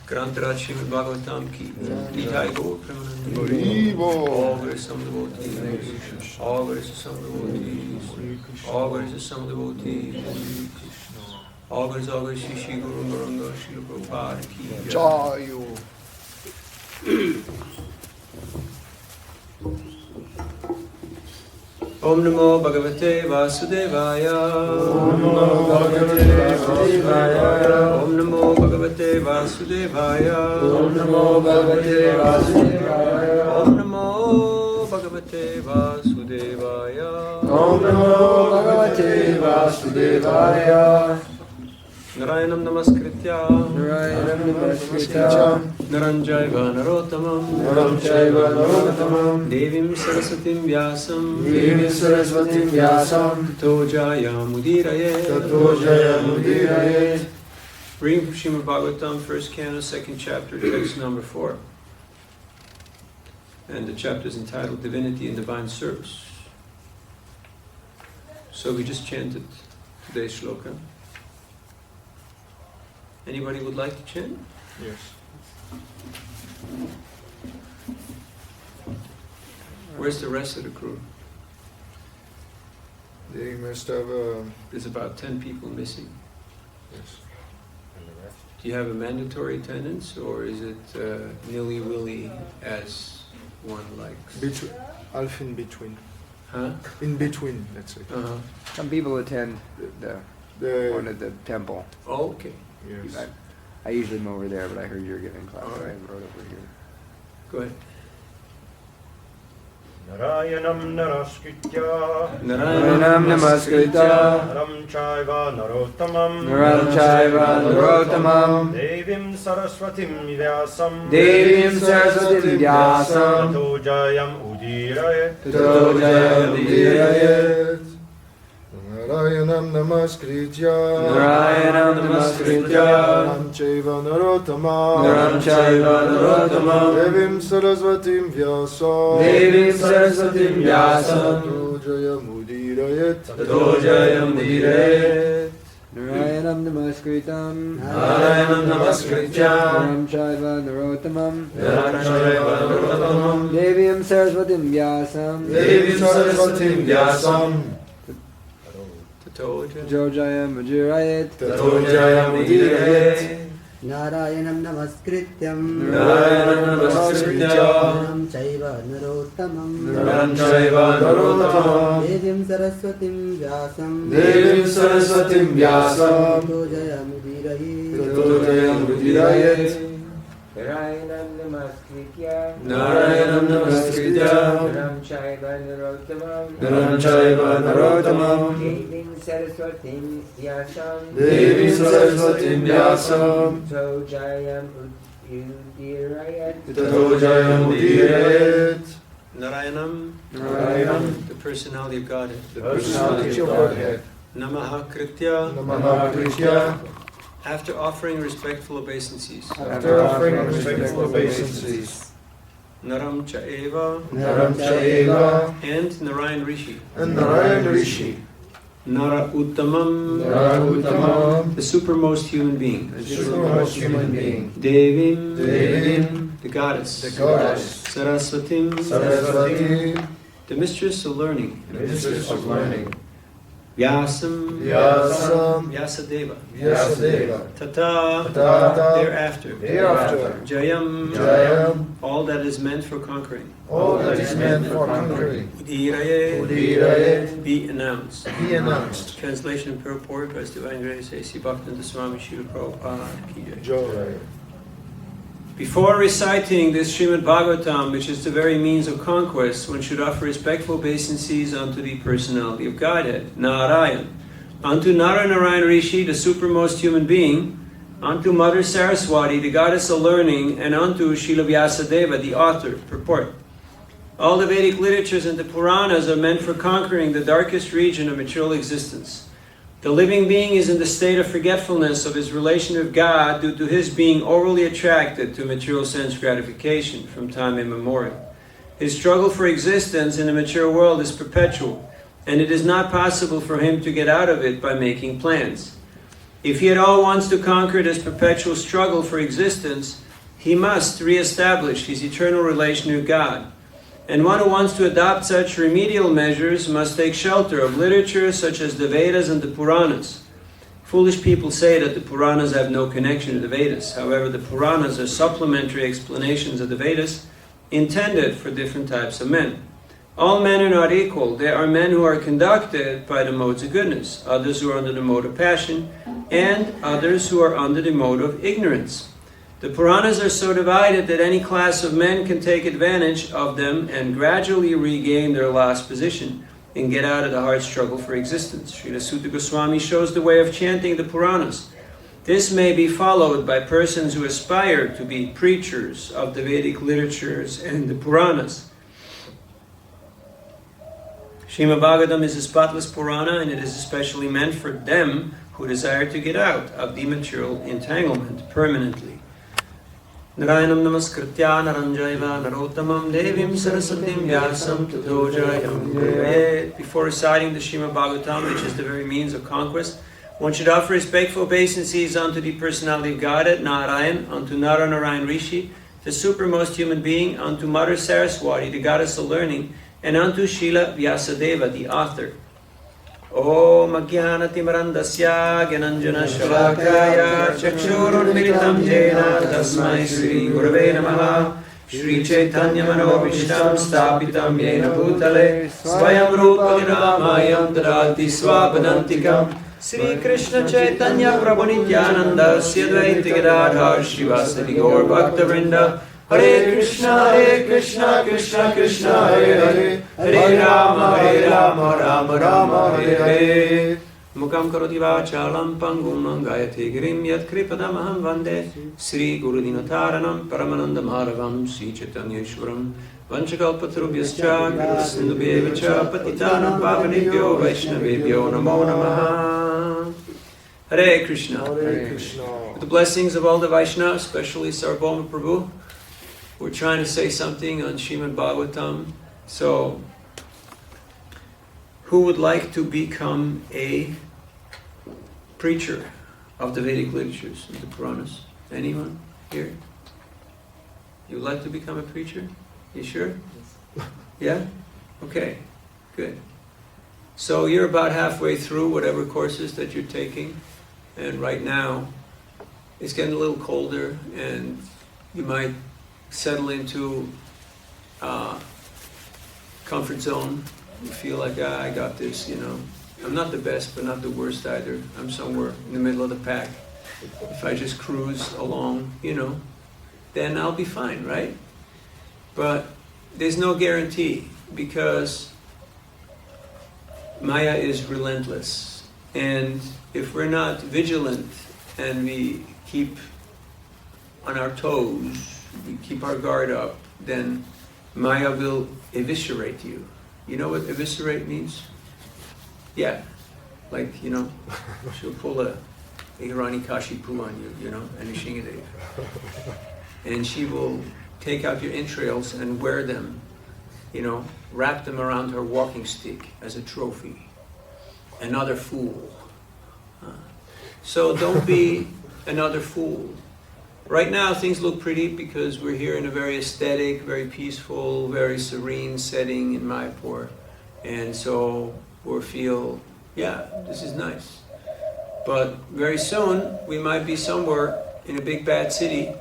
Grantaraj Srimad Bhagavatam ki Nithai Gaur Premanandi. All grace some devotees. All grace some devotees. All grace some devotees. All grace Shri Guru Naranga Srila Prabhupada ki Jayo. Om Namo Bhagavate Vasudevaya. Om Namo Bhagavate Vasudevaya. Om Namo Bhagavate Vasudevaya. Om Namo Bhagavate Vasudevaya. Om Namo Bhagavate Vasudevaya. Om Namo Bhagavate Vasudevaya. Narayanam Namaskritya. Narayanam Namaskritya. Naranjaiva Narottamam. Naranjaiva Narottamam. Devim Saraswatim Vyasam. Devim Saraswatim Vyasam. Tojayam Udiraye. Tojayam Udiraye. Reading from Srimad Bhagavatam, 1st Canto, 2nd chapter, text number 4. And the chapter is entitled Divinity and Divine Service. So we just chanted today's shloka. Anybody would like to chant? Yes. Where's the rest of the crew? They must have There's about 10 people missing. yes. Do you have a mandatory attendance, or is it nilly-willy as one likes? Half in between. Huh? In between, let's say. Uh-huh. Some people attend the one at the temple. Oh, okay. Yes. I usually am over there, but I heard you were giving class, so I wrote over here. Go ahead. Narayanam Naraskritya. Naranam Namaskritya. Naram Chaiva Narottamam. Naram Chaiva Narottamam. Devim Saraswatim Vyasam. Devim Saraswatim Vyasam. Tato Jayam Udiraye. Tato Jayam Udiraye. Narayanam Namaskritya. Narayanam Namaskritya. Naram Chaiva Narottamam. Naram Chaiva Narottamam. Devim Saraswatim Vyasam. Devim Saraswatim Vyasam. Tato Jayam Udirayet. Tato Jayam Udiraye. Narayanam Namaskritam. Narayanam Namaskritya. Naram Chaiva Narottamam. Naram Chaiva Narottamam. Devim Saraswatim Vyasam. Devim Saraswatim Vyasam. Tato Jayam Udiraye. Tato Jayam Udirayet. Narayanam Namaskrityam. Narayanam Namaskritya. Naram Chaiva Narottamam. Naram Chaiva Narottamam. Devim Saraswatim Vyasam. Devim Saraswatim Vyasam. Tato Jayam Udiraye. Tato Jayam Udiraye. Narayanam Namaskritya. Narayanam Namaskritya. Naram Chaiva Narottamam. Naram Chaiva Narottamam. Devim Saraswatim Vyasam. Devim Saraswatim Vyasam. Tato Jayam Udiraye. Tato Jayam Udiraye. Narayanam. Narayanam. The personality of Godhead. The personality of Godhead. Namaha Kritya. Namaha Kritya. After offering respectful obeisances. After offering respectful obeisances. Naram Cha'eva. Naram Chaiva. And Narayan Rishi. And Narayan Rishi. Nara Uttamam. Naruttamam. The supermost human being. The supermost human being. Devim. Devim. The goddess. The goddess. Saraswatim. Saraswati. The mistress of learning. The mistress of learning. Vyasam. Vyasam. Vyasadeva. Vyasadeva. Tata. Tata. Thereafter. Thereafter. Jayam. Jayam. All that is meant for conquering. All that is meant for conquering. Udiraye. Udiraye. Be announced. Be announced. Translation and purport by His Divine Grace A.C. Bhaktivinoda Swami Srila Prabhupada ki jai. Joy. Before reciting this Srimad Bhagavatam, which is the very means of conquest, one should offer respectful obeisances unto the personality of Godhead, Narayan, unto Narayan Rishi, the supermost human being, unto Mother Saraswati, the goddess of learning, and unto Srila Vyasadeva, the author. Purport. All the Vedic literatures and the Puranas are meant for conquering the darkest region of material existence. The living being is in the state of forgetfulness of his relation with God due to his being overly attracted to material sense gratification from time immemorial. His struggle for existence in the material world is perpetual, and it is not possible for him to get out of it by making plans. If he at all wants to conquer this perpetual struggle for existence, he must re-establish his eternal relation to God. And one who wants to adopt such remedial measures must take shelter of literature such as the Vedas and the Puranas. Foolish people say that the Puranas have no connection to the Vedas. However, the Puranas are supplementary explanations of the Vedas intended for different types of men. All men are not equal. There are men who are conducted by the modes of goodness, others who are under the mode of passion, and others who are under the mode of ignorance. The Puranas are so divided that any class of men can take advantage of them and gradually regain their lost position and get out of the hard struggle for existence. Srila Sutta Goswami shows the way of chanting the Puranas. This may be followed by persons who aspire to be preachers of the Vedic literatures and the Puranas. Srimad Bhagavatam is a spotless Purana, and it is especially meant for them who desire to get out of the material entanglement permanently. Narayanam namaskritya naranjaiva narottamam devim sarasatim vyasam tato jayam udayayet. Before reciting the Srimad Bhagavatam, which is the very means of conquest, one should offer respectful obeisances unto the personality of Godhead, Narayan, unto Narayan Rishi, the supremmost human being, unto Mother Saraswati, the goddess of learning, and unto Srila Vyasadeva, the author. Om Ajnanatimarandasya Gyananjana Shalakaya Chakshurunmilitam Jena Tasmai Sri Gurave Namaha Shri Chaitanya Manobhishtam Stapitam Yena Bhutale Swayam Rupa Niramayam Tadati Swapadantikam Sri Krishna Chaitanya Prabhu Nityananda Syadvaita Gadadhar Shivasadi Gaur Bhakta Vrinda Hare Krishna, Krishna Krishna, Hare Hare, Hare Rama, Rama Rama, Hare Hare. Mukam karoti vachalam pangum gayate girim yat kripadamaham vande Sri Guru Dinataranam Paramananda Madhavam Sri Chaitanya Ishwaram Vanchakalpatarubhyascha Sindhubhyevacha Patitanam Pavanebhyo Vaishnavebhyo Namo Namaha. Hare Krishna. Hare Krishna. With the blessings of all the Vaishnavas, especially Sarvabhauma Prabhu, we're trying to say something on Srimad Bhagavatam. So, who would like to become a preacher of the Vedic literatures, of the Puranas? Anyone here? You would like to become a preacher? You sure? Yeah? Okay, good. So you're about halfway through whatever courses that you're taking, and right now it's getting a little colder, and you might settle into comfort zone. You feel like, I got this, I'm not the best, but not the worst either. I'm somewhere in the middle of the pack. If I just cruise along, then I'll be fine, right? But there's no guarantee, because Maya is relentless. And if we're not vigilant and we keep on our toes, we keep our guard up, then Maya will eviscerate you. You know what eviscerate means? Yeah. Like, she'll pull a Hiranyakashipu on you, and a Shingadev. And she will take out your entrails and wear them, wrap them around her walking stick as a trophy. Another fool. So don't be another fool. Right now things look pretty because we're here in a very aesthetic, very peaceful, very serene setting in Mayapur. And so we feel, this is nice. But very soon we might be somewhere in a big bad city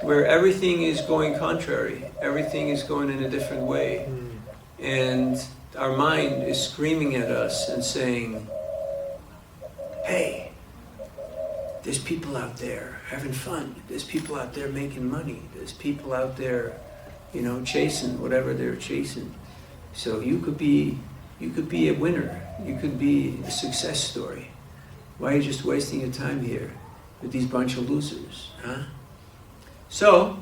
where everything is going contrary. Everything is going in a different way. And our mind is screaming at us and saying, hey, there's people out there having fun. There's people out there making money. There's people out there, chasing whatever they're chasing. So you could be a winner. You could be a success story. Why are you just wasting your time here with these bunch of losers, huh? So,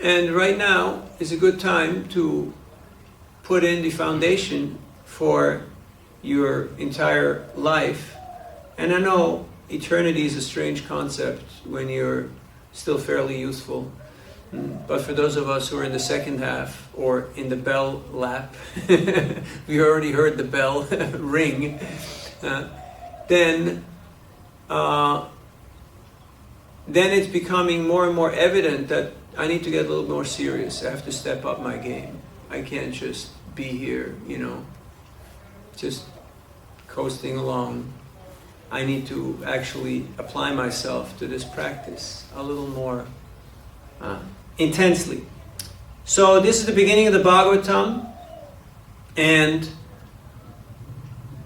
and right now is a good time to put in the foundation for your entire life. And I know eternity is a strange concept when you're still fairly youthful. But for those of us who are in the second half, or in the bell lap, we already heard the bell ring, then then it's becoming more and more evident that I need to get a little more serious. I have to step up my game. I can't just be here, just coasting along. I need to actually apply myself to this practice a little more intensely. So this is the beginning of the Bhagavatam, and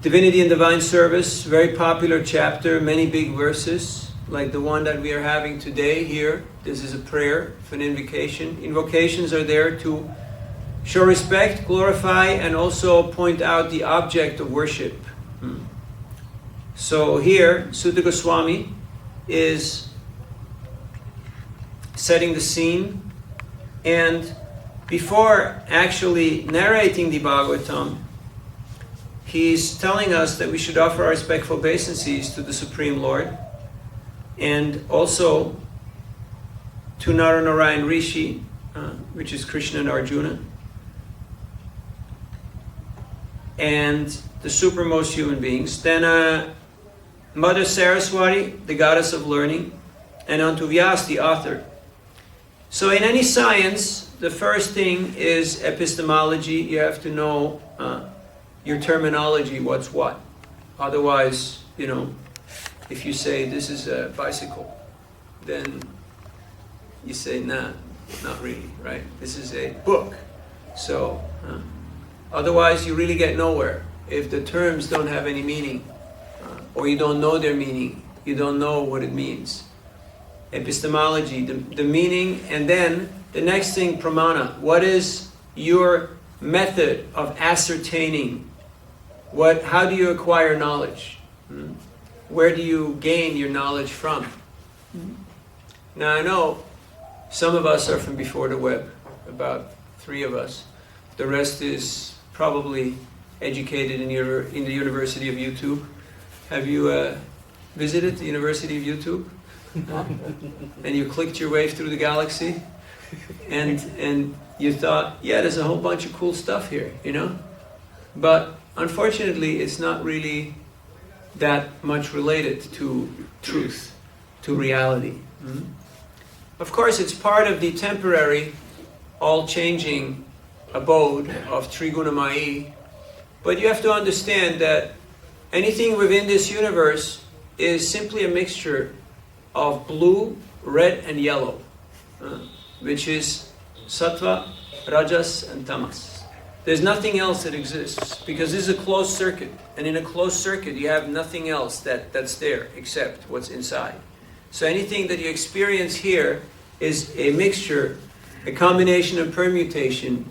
Divinity and Divine Service, very popular chapter, many big verses, like the one that we are having today here. This is a prayer for an invocation. Invocations are there to show respect, glorify, and also point out the object of worship. So here, Sutta Goswami is setting the scene, and before actually narrating the Bhagavatam, he's telling us that we should offer our respectful obeisances to the Supreme Lord, and also to Narayan Rishi, which is Krishna and Arjuna, and the supermost human beings. Then Mother Saraswati, the goddess of learning, and unto Vyas, the author. So in any science, the first thing is epistemology. You have to know your terminology, what's what. Otherwise, if you say this is a bicycle, then you say, nah, not really, right? This is a book. So, otherwise you really get nowhere. If the terms don't have any meaning, or you don't know their meaning, you don't know what it means. Epistemology, the meaning, and then the next thing, pramana. What is your method of ascertaining? How do you acquire knowledge? Where do you gain your knowledge from? Now I know some of us are from before the web, about 3 of us. The rest is probably educated in the University of YouTube. Have you visited the University of YouTube? And you clicked your way through the galaxy? And you thought, yeah, there's a whole bunch of cool stuff here, But unfortunately, it's not really that much related to truth, to reality. Of course, it's part of the temporary, all-changing abode of Trigunamai, but you have to understand that anything within this universe is simply a mixture of blue, red, and yellow, which is sattva, rajas, and tamas. There's nothing else that exists, because this is a closed circuit, and in a closed circuit you have nothing else that's there except what's inside. So anything that you experience here is a mixture, a combination and permutation.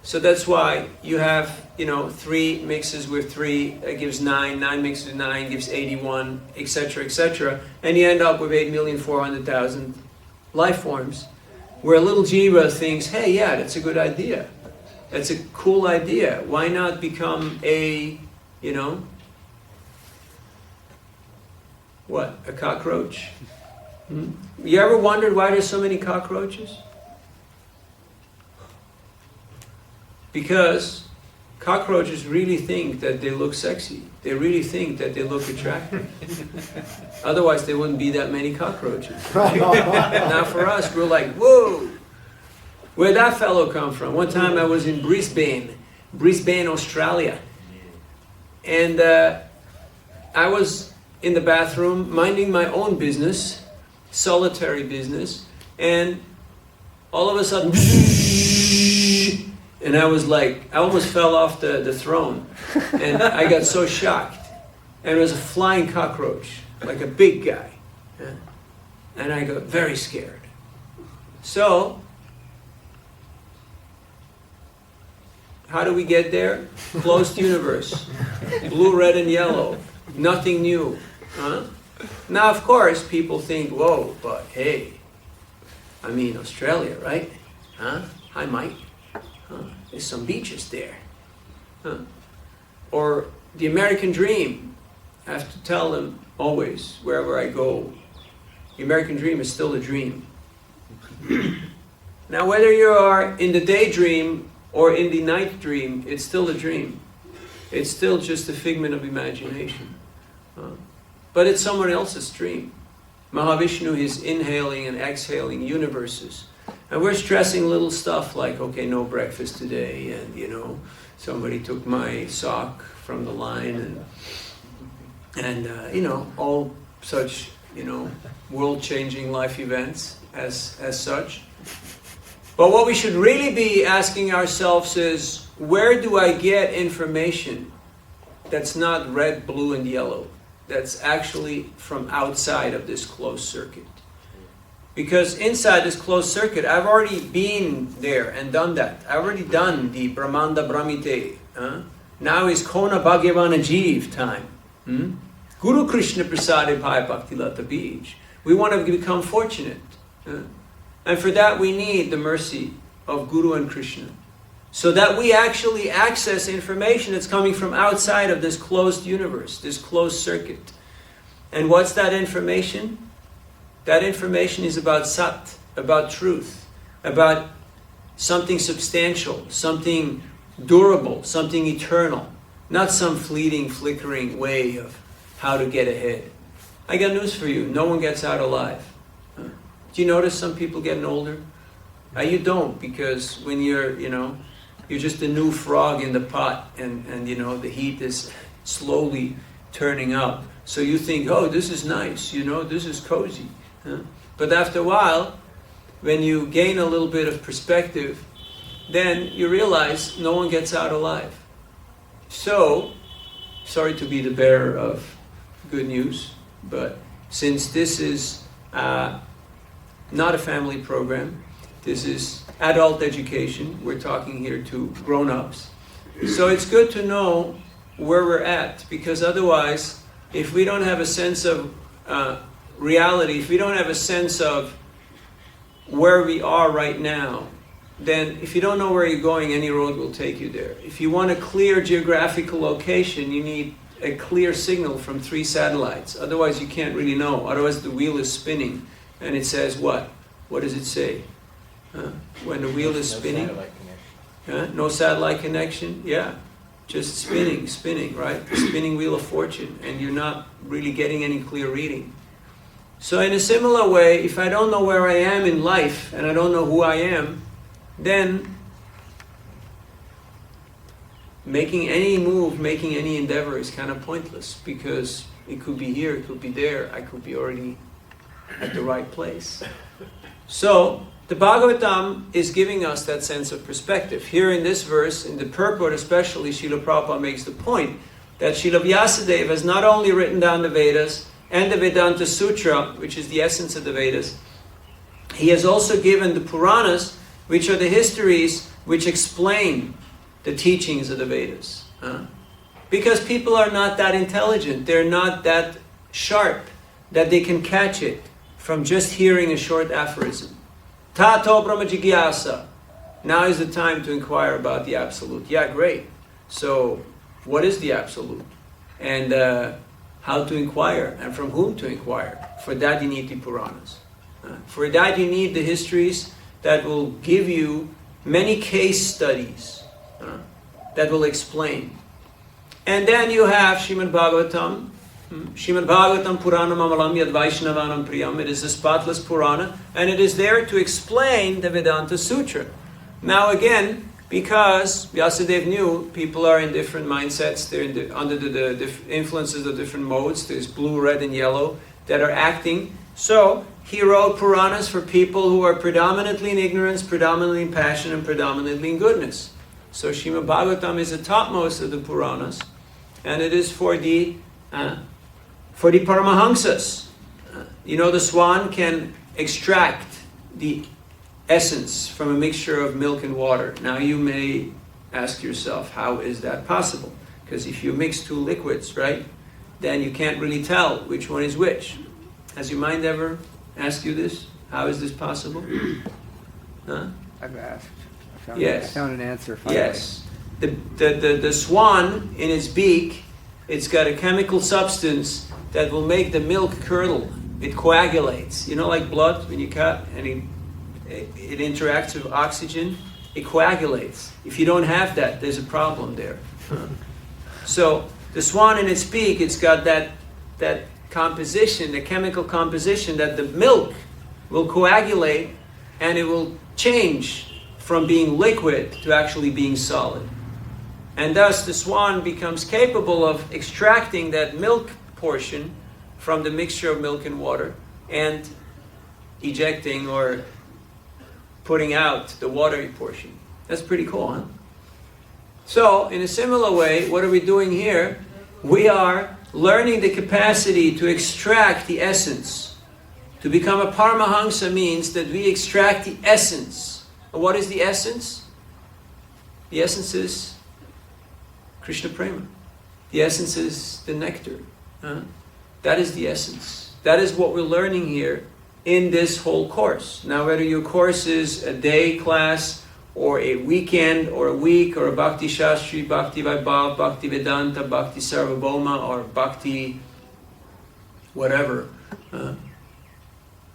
So that's why you have, 3 mixes with 3 gives 9, 9 mixes with 9 gives 81, etc., etc. And you end up with 8,400,000 life forms, where a little jiva thinks, hey, yeah, that's a good idea. That's a cool idea. Why not become a cockroach? You ever wondered why there's so many cockroaches? Because cockroaches really think that they look sexy. They really think that they look attractive. Otherwise, there wouldn't be that many cockroaches. Now for us, we're like, whoa! Where'd that fellow come from? One time I was in Brisbane, Australia. And I was in the bathroom, minding my own business, solitary business, and all of a sudden, and I was like, I almost fell off the throne, and I got so shocked. And it was a flying cockroach, like a big guy. And I got very scared. So, how do we get there? Closed universe. Blue, red, and yellow. Nothing new. Now, of course, people think, whoa, but hey, Australia, right? Hi, Mike. There's some beaches there. Or the American dream. I have to tell them always, wherever I go, the American dream is still a dream. Now, whether you are in the daydream or in the night dream, it's still a dream. It's still just a figment of imagination. but it's someone else's stream. Mahavishnu is inhaling and exhaling universes. And we're stressing little stuff like, okay, no breakfast today, and somebody took my sock from the line, and all such, world-changing life events as such. But what we should really be asking ourselves is, where do I get information that's not red, blue, and yellow, that's actually from outside of this closed circuit? Because inside this closed circuit, I've already been there and done that. I've already done the Brahmanda Brahmite. Now is Kona Bhagavana Jeev time. Guru Krishna Prasade Bhai Bhakti Lata Bij. We want to become fortunate. And for that we need the mercy of Guru and Krishna. So that we actually access information that's coming from outside of this closed universe, this closed circuit. And what's that information? That information is about Sat, about truth, about something substantial, something durable, something eternal, not some fleeting, flickering way of how to get ahead. I got news for you, no one gets out alive. Do you notice some people getting older? You don't, because when you're just a new frog in the pot, and the heat is slowly turning up. So you think, oh, this is nice, this is cozy. But after a while, when you gain a little bit of perspective, then you realize no one gets out alive. So, sorry to be the bearer of good news, but since this is not a family program, this is adult education, we're talking here to grown-ups. So it's good to know where we're at, because otherwise, if we don't have a sense of reality, if we don't have a sense of where we are right now, then if you don't know where you're going, any road will take you there. If you want a clear geographical location, you need a clear signal from 3 satellites. Otherwise you can't really know. Otherwise the wheel is spinning. And it says what? What does it say? When the wheel is spinning? No satellite connection? Yeah. Just spinning, right? The spinning wheel of fortune. And you're not really getting any clear reading. So in a similar way, if I don't know where I am in life, and I don't know who I am, then making any move, making any endeavor is kind of pointless, because it could be here, it could be there, I could be already at the right place. So the Bhagavatam is giving us that sense of perspective. Here in this verse, in the purport especially, Srila Prabhupada makes the point that Srila Vyasadeva has not only written down the Vedas and the Vedanta Sutra, which is the essence of the Vedas, he has also given the Puranas, which are the histories which explain the teachings of the Vedas. Because people are not that intelligent, they're not that sharp that they can catch it from just hearing a short aphorism. Tato Brahma Jigyasa. Now is the time to inquire about the Absolute. Yeah, great. So, what is the Absolute? And how to inquire, and from whom to inquire. For that you need the Puranas. For that you need the histories that will give you many case studies that will explain. And then you have Srimad Bhagavatam. Srimad Bhagavatam Purana Mamalam Yad Vaishnavanam Priyam. It is a spotless Purana, and it is there to explain the Vedanta Sutra. Now again, because Vyasadeva knew people are in different mindsets, they're under the influences of different modes, there's blue, red, and yellow that are acting. So he wrote Puranas for people who are predominantly in ignorance, predominantly in passion, and predominantly in goodness. So Srimad Bhagavatam is the topmost of the Puranas, and it is for the Paramahamsas. The swan can extract the essence from a mixture of milk and water. Now you may ask yourself, how is that possible? Because if you mix 2 liquids, right, then you can't really tell which one is which. Has your mind ever asked you this? How is this possible? I've asked. I found an answer finally. Yes. The swan, in its beak, it's got a chemical substance that will make the milk curdle. It coagulates. Like blood, when you cut and it interacts with oxygen, it coagulates. If you don't have that, there's a problem there. So the swan in its beak, it's got that composition, the chemical composition, that the milk will coagulate and it will change from being liquid to actually being solid. And thus the swan becomes capable of extracting that milk portion from the mixture of milk and water and ejecting or putting out the watery portion. That's pretty cool, huh? So, in a similar way, what are we doing here? We are learning the capacity to extract the essence. To become a Paramahansa means that we extract the essence. And what is the essence? The essence is Krishna Prema. The essence is the nectar. That is the essence. That is what we're learning here in this whole course. Now, whether your course is a day class, or a weekend, or a week, or a Bhakti Shastri, Bhakti Vaibhav, Bhakti Vedanta, Bhakti Sarvabhauma, or Bhakti whatever,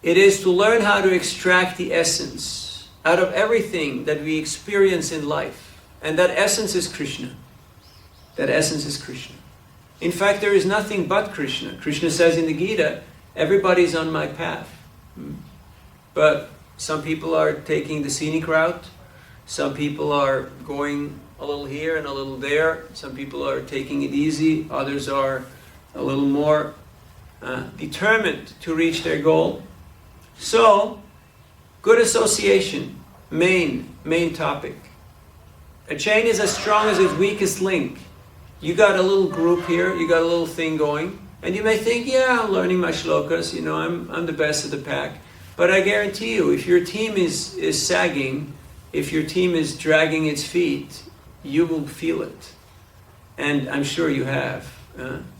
it is to learn how to extract the essence out of everything that we experience in life. And that essence is Krishna. That essence is Krishna. In fact, there is nothing but Krishna. Krishna says in the Gita, everybody's on my path. But some people are taking the scenic route. Some people are going a little here and a little there. Some people are taking it easy. Others are a little more determined to reach their goal. So, good association, main topic. A chain is as strong as its weakest link. You got a little group here, you got a little thing going, and you may think, yeah, I'm learning my shlokas, you know, I'm the best of the pack. But I guarantee you, if your team is sagging, if your team is dragging its feet, you will feel it. And I'm sure you have,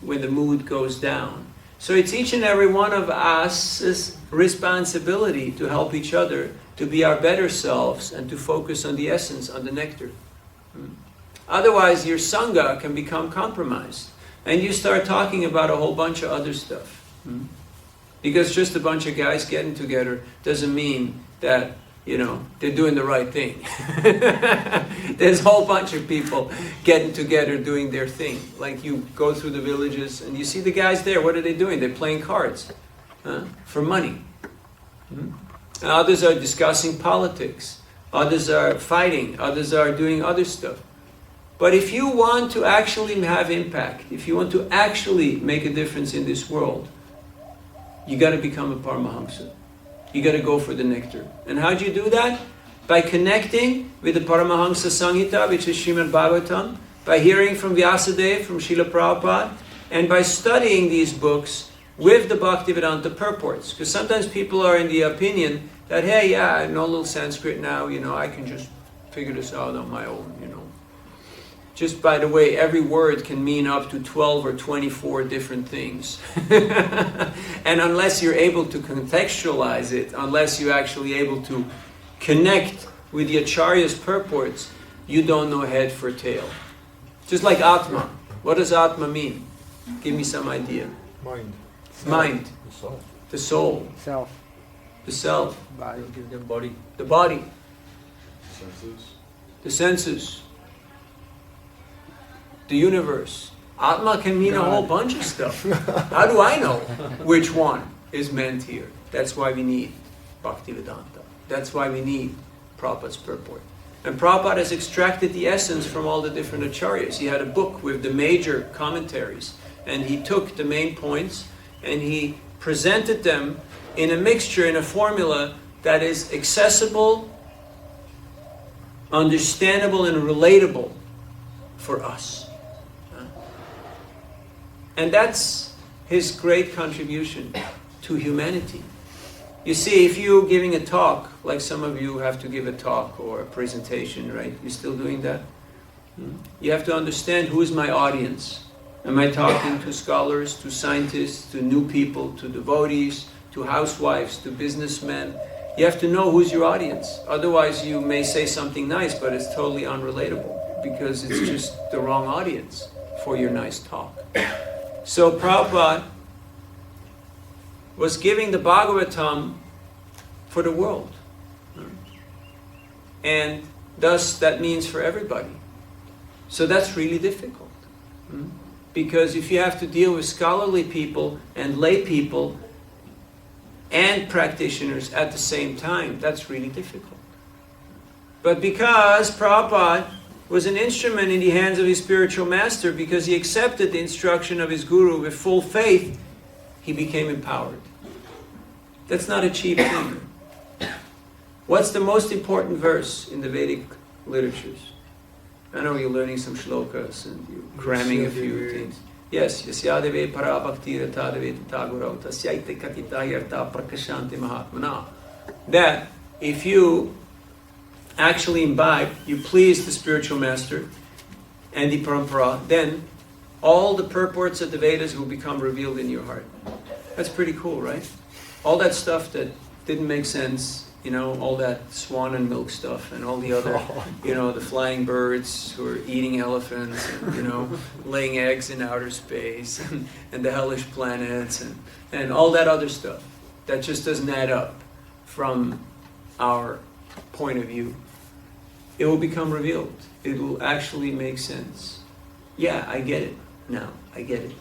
when the mood goes down. So it's each and every one of us' responsibility to help each other to be our better selves and to focus on the essence, on the nectar. Otherwise, your sangha can become compromised. And you start talking about a whole bunch of other stuff. Because just a bunch of guys getting together doesn't mean that, you know, they're doing the right thing. There's a whole bunch of people getting together doing their thing. Like you go through the villages and you see the guys there, what are they doing? They're playing cards for money. And others are discussing politics. Others are fighting. Others are doing other stuff. But if you want to actually have impact, if you want to actually make a difference in this world, you got to become a Paramahamsa. You got to go for the nectar. And how do you do that? By connecting with the Paramahamsa Samhita, which is SRIMAD Bhagavatam, by hearing from Vyasadeva, from Srila Prabhupada, and by studying these books with the Bhaktivedanta purports. Because sometimes people are in the opinion that, hey, yeah, I know a little Sanskrit now, you know, I can just figure this out on my own, you know. Just by the way, every word can mean up to 12 or 24 different things. And unless you're able to contextualize it, unless you're actually able to connect with the Acharya's purports, you don't know head for tail. Just like Atma. What does Atma mean? Give me some idea. Mind. Mind. The soul. The soul. Self. The self. Body. The body. The body. Senses. The senses. The universe. Atma can mean God. a whole bunch of stuff. How do I know which one is meant here? That's why we need Bhaktivedanta. That's why we need Prabhupada's purport. And Prabhupada has extracted the essence from all the different acharyas. He had a book with the major commentaries. And he took the main points and he presented them in a mixture, in a formula that is accessible, understandable, and relatable for us. And that's his great contribution to humanity. You see, if you're giving a talk, like some of you have to give a talk or a presentation, right? You're still doing that? You have to understand, who is my audience? Am I talking to scholars, to scientists, to new people, to devotees, to housewives, to businessmen? You have to know who's your audience. Otherwise, you may say something nice, but it's totally unrelatable because it's just the wrong audience for your nice talk. So Prabhupada was giving the Bhagavatam for the world. And thus that means for everybody. So that's really difficult. because if you have to deal with scholarly people and lay people and practitioners at the same time, that's really difficult. But because Prabhupada was an instrument in the hands of his spiritual master, because he accepted the instruction of his guru with full faith, he became empowered. That's not a cheap thing. What's the most important verse in the Vedic literatures? I know you're learning some shlokas and you're cramming a few things. Yes, yasyadeve parabhakti ratadeve tatagurau tasyaite katita yarta prakashanti mahatmana. That if you actually imbibe, you please the spiritual master and the parampara, then all the purports of the Vedas will become revealed in your heart. That's pretty cool, right? All that stuff that didn't make sense, all that swan and milk stuff and all the other, the flying birds who are eating elephants and, laying eggs in outer space and the hellish planets and all that other stuff that just doesn't add up from our point of view. It will become revealed. It will actually make sense. Yeah, I get it now. I get it.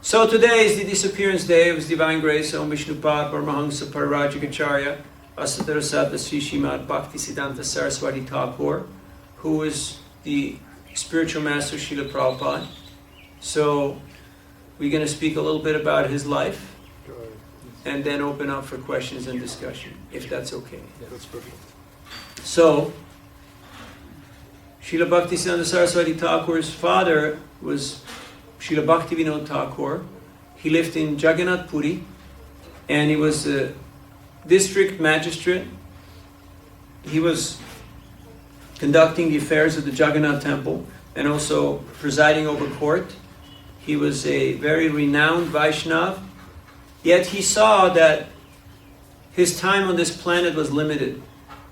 So today is the disappearance day of His Divine Grace, Om Vishnupad Paramahamsa Pararajikacharya, Asadarasata Sri SRIMAD Bhakti Siddhanta Saraswati Thakur, who is the spiritual master Srila Prabhupada. So we're going to speak a little bit about his life and then open up for questions and discussion, if that's okay. Yeah, that's perfect. So, Srila Bhaktisiddhanta Saraswati Thakur's father was Srila Bhaktivinoda Thakur. He lived in Jagannath Puri, and he was a district magistrate. He was conducting the affairs of the Jagannath temple and also presiding over court. He was a very renowned Vaishnav, yet he saw that his time on this planet was limited.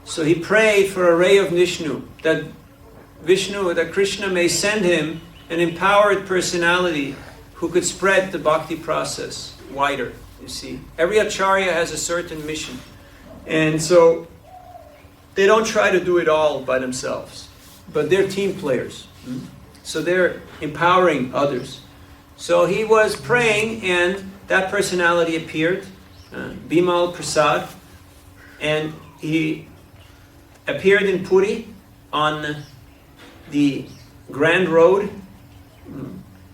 So he prayed for a ray of Vishnu, that Krishna may send him an empowered personality who could spread the bhakti process wider, you see. Every acharya has a certain mission. And so they don't try to do it all by themselves, but they're team players. So they're empowering others. So he was praying and that personality appeared, Bimal Prasad, and he appeared in Puri on the Grand Road,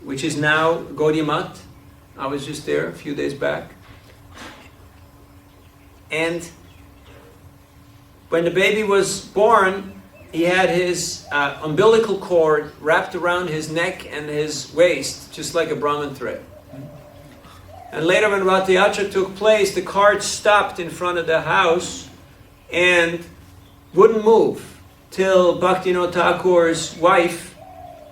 which is now Gaudiya Math. I was just there a few days back. And when the baby was born, he had his umbilical cord wrapped around his neck and his waist, just like a Brahman thread. And later when Rath Yatra took place, the cart stopped in front of the house and wouldn't move till Bhaktivinoda Thakur's wife,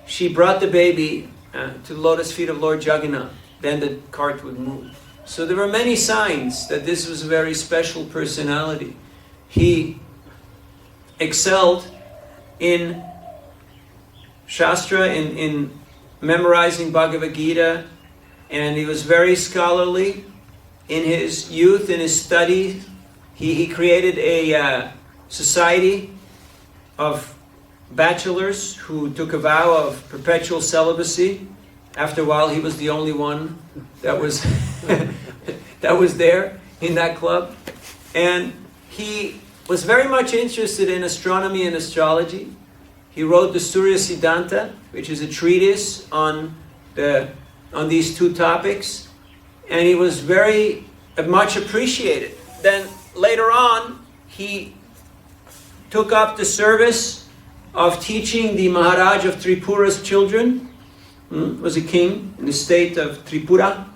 she brought the baby to the lotus feet of Lord Jagannath. Then the cart would move. So there were many signs that this was a very special personality. He excelled in Shastra, in memorizing Bhagavad Gita, and he was very scholarly in his youth, in his study. He created a society of bachelors who took a vow of perpetual celibacy. After a while, he was the only one that was that was there in that club. And he was very much interested in astronomy and astrology. He wrote the Surya Siddhanta, which is a treatise on these two topics, and he was very much appreciated. Then later on, he took up the service of teaching the Maharaj of Tripura's children. Was a king in the state of Tripura,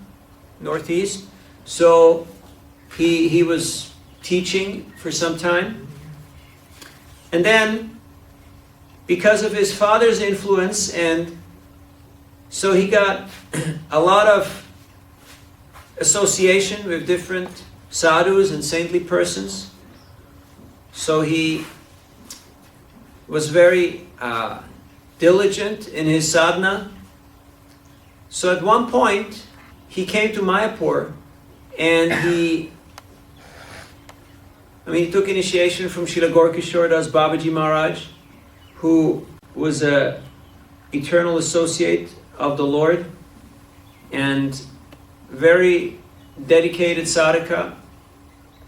northeast. So he was teaching for some time. And then, because of his father's influence, and so he got a lot of association with different sadhus and saintly persons. So he was very diligent in his sadhana. So at one point, he came to Mayapur and he took initiation from Srila Gorkishore Das Babaji Maharaj, who was an eternal associate of the Lord and very dedicated sadhaka.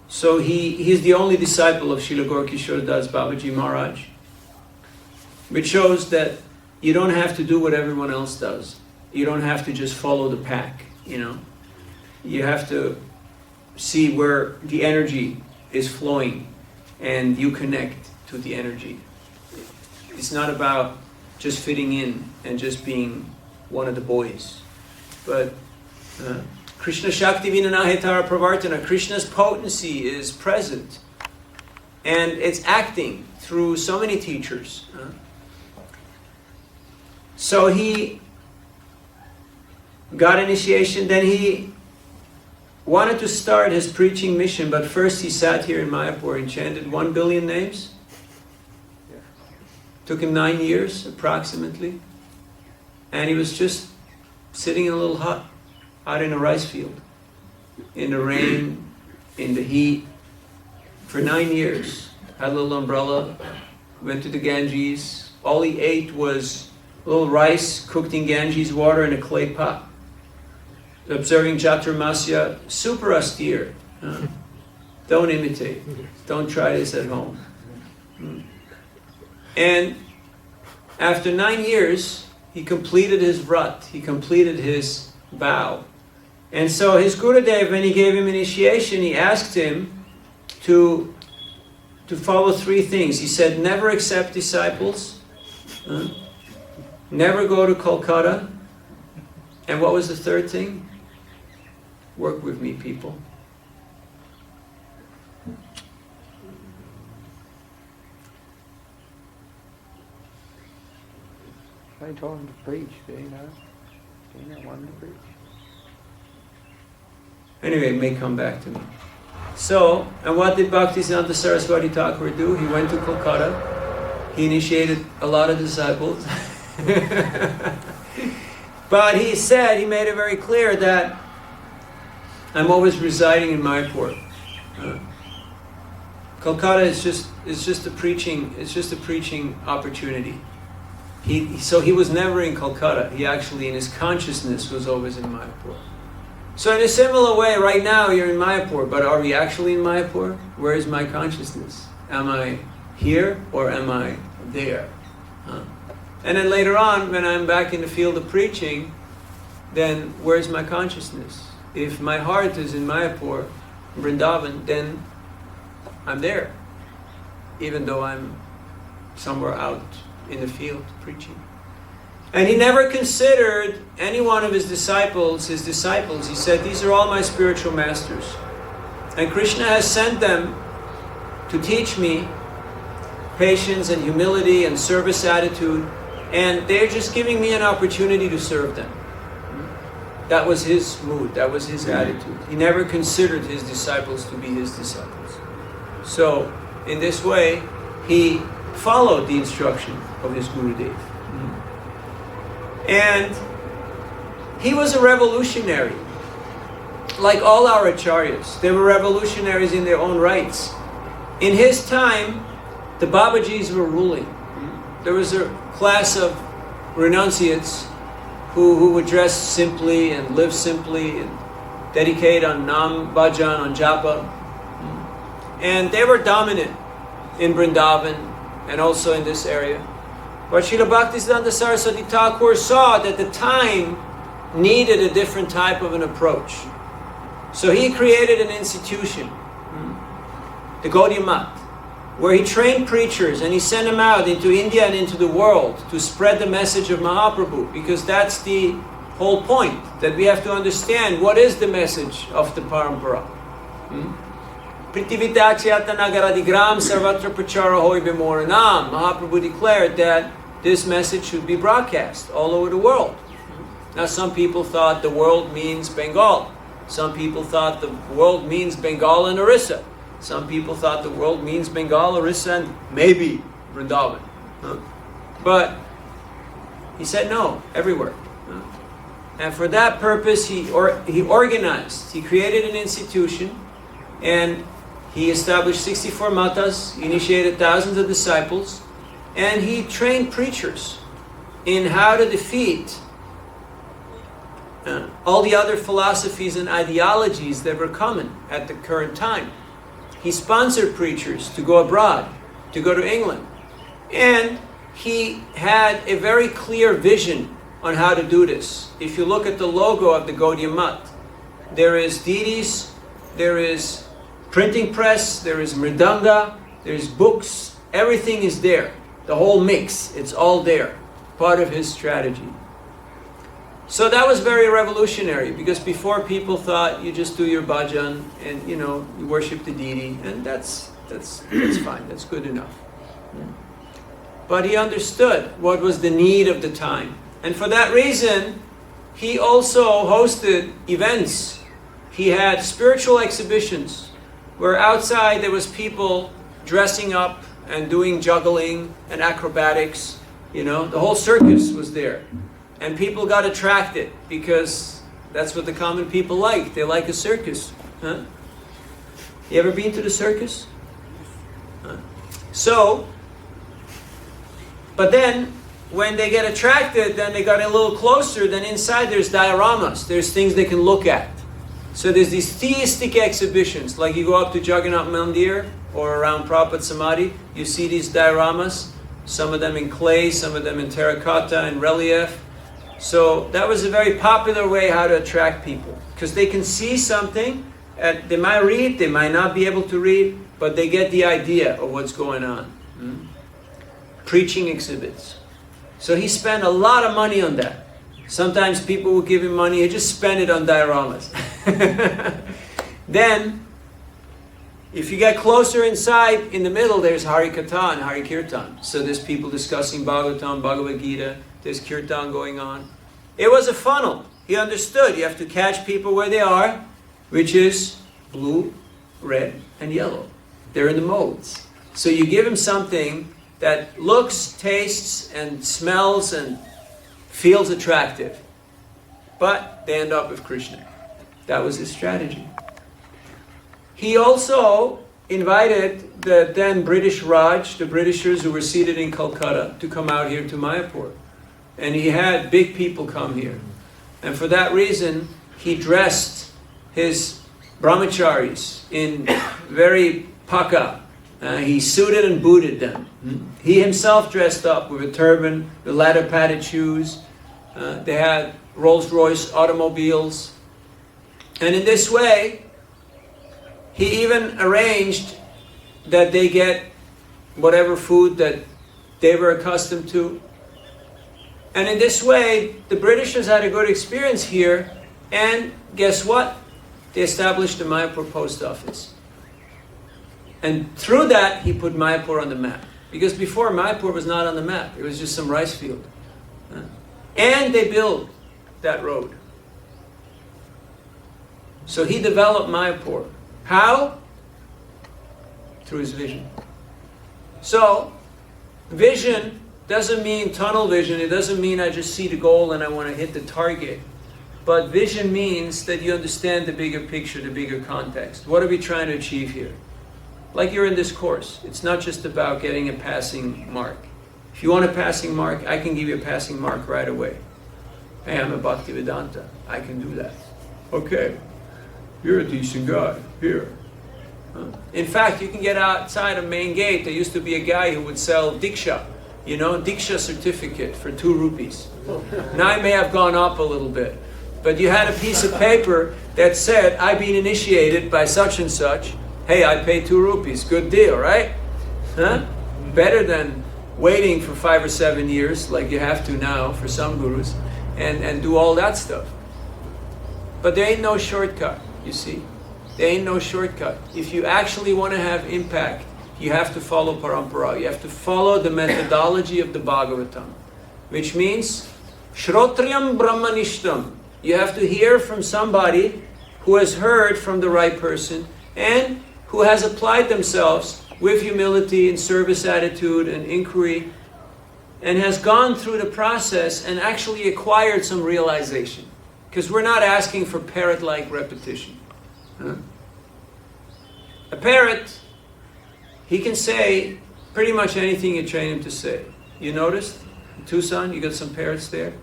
So he's the only disciple of Srila Gaur Kishore Das Babaji Maharaj, which shows that you don't have to do what everyone else does. You don't have to just follow the pack, you know. You have to see where the energy is flowing and you connect to the energy. It's not about just fitting in and just being one of the boys. But Krishna Shakti Vinanahetara Pravartana, Krishna's potency is present. And it's acting through so many teachers. So he got initiation, then he wanted to start his preaching mission, but first he sat here in Mayapur and chanted 1 billion names. Took him 9 years approximately. And he was just sitting in a little hut out in a rice field, in the rain, in the heat, for 9 years. Had a little umbrella, went to the Ganges. All he ate was a little rice cooked in Ganges water in a clay pot. Observing Chaturmasya, super austere. Don't imitate. Don't try this at home. And after 9 years, he completed his vrat, he completed his vow. And so his Gurudev, when he gave him initiation, he asked him to follow 3 things. He said, never accept disciples, never go to Kolkata, and what was the 3rd thing? Work with me, people. I told him to preach, did he not? Did he not want him to preach? Anyway, it may come back to me. So, and what did Bhaktisiddhanta Saraswati Thakur do? He went to Kolkata. He initiated a lot of disciples. But he said, he made it very clear that I'm always residing in Mayapur. Kolkata is just a preaching opportunity. So he was never in Kolkata. He actually, in his consciousness, was always in Mayapur. So in a similar way, right now you're in Mayapur, but are we actually in Mayapur? Where is my consciousness? Am I here or am I there? And then later on, when I'm back in the field of preaching, then where's my consciousness? If my heart is in Mayapur, Vrindavan, then I'm there, even though I'm somewhere out in the field preaching. And he never considered any one of his disciples. He said, these are all my spiritual masters. And Krishna has sent them to teach me patience and humility and service attitude. And they're just giving me an opportunity to serve them. That was his mood. That was his attitude. He never considered his disciples to be his disciples. So, in this way, he followed the instruction of his Gurudev. And he was a revolutionary. Like all our acharyas, they were revolutionaries in their own rights. In his time, the Babajis were ruling. There was a class of renunciates who would dress simply and live simply and dedicate on Nam, Bhajan, on Japa. And they were dominant in Vrindavan and also in this area. But Srila Bhaktisiddhanta Saraswati Thakur saw that the time needed a different type of an approach. So he created an institution, the Gaudiya Math, where he trained preachers and he sent them out into India and into the world to spread the message of Mahaprabhu, because that's the whole point, that we have to understand what is the message of the Parampara. Pritivita Chyata Nagaradigram Sarvatra Prachara Hoi Vimoranam. Mahaprabhu declared that this message should be broadcast all over the world. Now some people thought the world means Bengal. Some people thought the world means Bengal and Orissa. Some people thought the world means Bengal, Orissa, and maybe Vrindavan. But he said no, everywhere. And for that purpose, he organized. He created an institution, and he established 64 matas, he initiated thousands of disciples, and he trained preachers in how to defeat all the other philosophies and ideologies that were common at the current time. He sponsored preachers to go abroad, to go to England. And he had a very clear vision on how to do this. If you look at the logo of the Gaudiya Math, there is deities, there is printing press, there is mridanga, there's books, everything is there. The whole mix, it's all there. Part of his strategy. So that was very revolutionary, because before people thought you just do your bhajan and you worship the deity, and that's fine, that's good enough. But he understood what was the need of the time. And for that reason, he also hosted events. He had spiritual exhibitions where outside there was people dressing up and doing juggling and acrobatics. The whole circus was there. And people got attracted because that's what the common people like. They like a circus. Huh? You ever been to the circus? Huh? But then when they get attracted, then they got a little closer, then inside there's dioramas. There's things they can look at. So there's these theistic exhibitions, like you go up to Jagannath Mandir or around Prabhupada Samadhi, you see these dioramas, some of them in clay, some of them in terracotta and relief. So that was a very popular way how to attract people, because they can see something, and they might read, they might not be able to read, but they get the idea of what's going on. Preaching exhibits. So he spent a lot of money on that. Sometimes people would give him money, he just spent it on dioramas. Then, if you get closer inside, in the middle there's Hari Katha and Hari Kirtan. So there's people discussing Bhagavatam, Bhagavad Gita, there's Kirtan going on. It was a funnel. He understood you have to catch people where they are, which is blue, red, and yellow. They're in the modes. So you give them something that looks, tastes, and smells, and feels attractive. But they end up with Krishna. That was his strategy. He also invited the then British Raj, the Britishers who were seated in Calcutta, to come out here to Mayapur. And he had big people come here. And for that reason, he dressed his brahmacharis in very paka. He suited and booted them. He himself dressed up with a turban, with leather-padded shoes. They had Rolls-Royce automobiles. And in this way, he even arranged that they get whatever food that they were accustomed to. And in this way, the Britishers had a good experience here. And guess what? They established the Mayapur post office. And through that, he put Mayapur on the map. Because before, Mayapur was not on the map. It was just some rice field. And they built that road. So he developed Mayapur. How? Through his vision. So, vision doesn't mean tunnel vision. It doesn't mean I just see the goal and I want to hit the target. But vision means that you understand the bigger picture, the bigger context. What are we trying to achieve here? Like you're in this course. It's not just about getting a passing mark. If you want a passing mark, I can give you a passing mark right away. Hey, I'm a Bhakti Vedanta. I can do that. Okay. You're a decent guy. Here. In fact, you can get outside a main gate. There used to be a guy who would sell Diksha. Diksha certificate for 2 rupees. Now it may have gone up a little bit. But you had a piece of paper that said, I've been initiated by such and such. Hey, I paid 2 rupees. Good deal, right? Huh? Better than waiting for 5 or 7 years, like you have to now for some gurus, and do all that stuff. But there ain't no shortcut, you see. There ain't no shortcut. If you actually want to have impact, you have to follow parampara. You have to follow the methodology of the Bhagavatam, which means Shrotriyam Brahmanishtam. You have to hear from somebody who has heard from the right person and who has applied themselves with humility and service attitude and inquiry and has gone through the process and actually acquired some realization. Because we're not asking for parrot-like repetition. Huh? A parrot, he can say pretty much anything you train him to say. You noticed? In Tucson, you got some parrots there.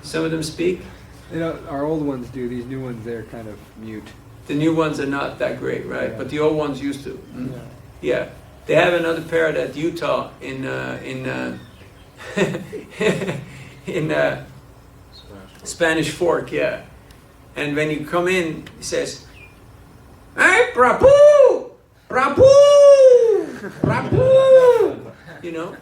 Some of them speak. You know, our old ones do. These new ones, they're kind of mute. The new ones are not that great, right? Yeah. But the old ones used to. Yeah. They have another parrot at Utah in Spanish Fork, yeah. And when you come in, he says, "Hey, Prabhu! Prabhu! Prabhu!" You know?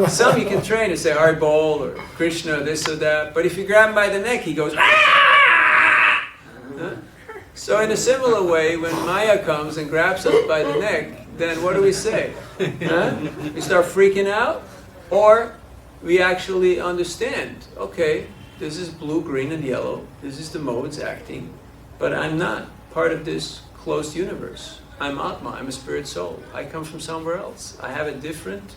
Some you can train to say Haribo or Krishna, this or that. But if you grab him by the neck, he goes, "Ah!" So in a similar way, when Maya comes and grabs us by the neck, then what do we say? We start freaking out? Or we actually understand, okay, this is blue, green, and yellow. This is the modes acting. But I'm not part of this closed universe. I'm Atma, I'm a spirit soul. I come from somewhere else. I have a different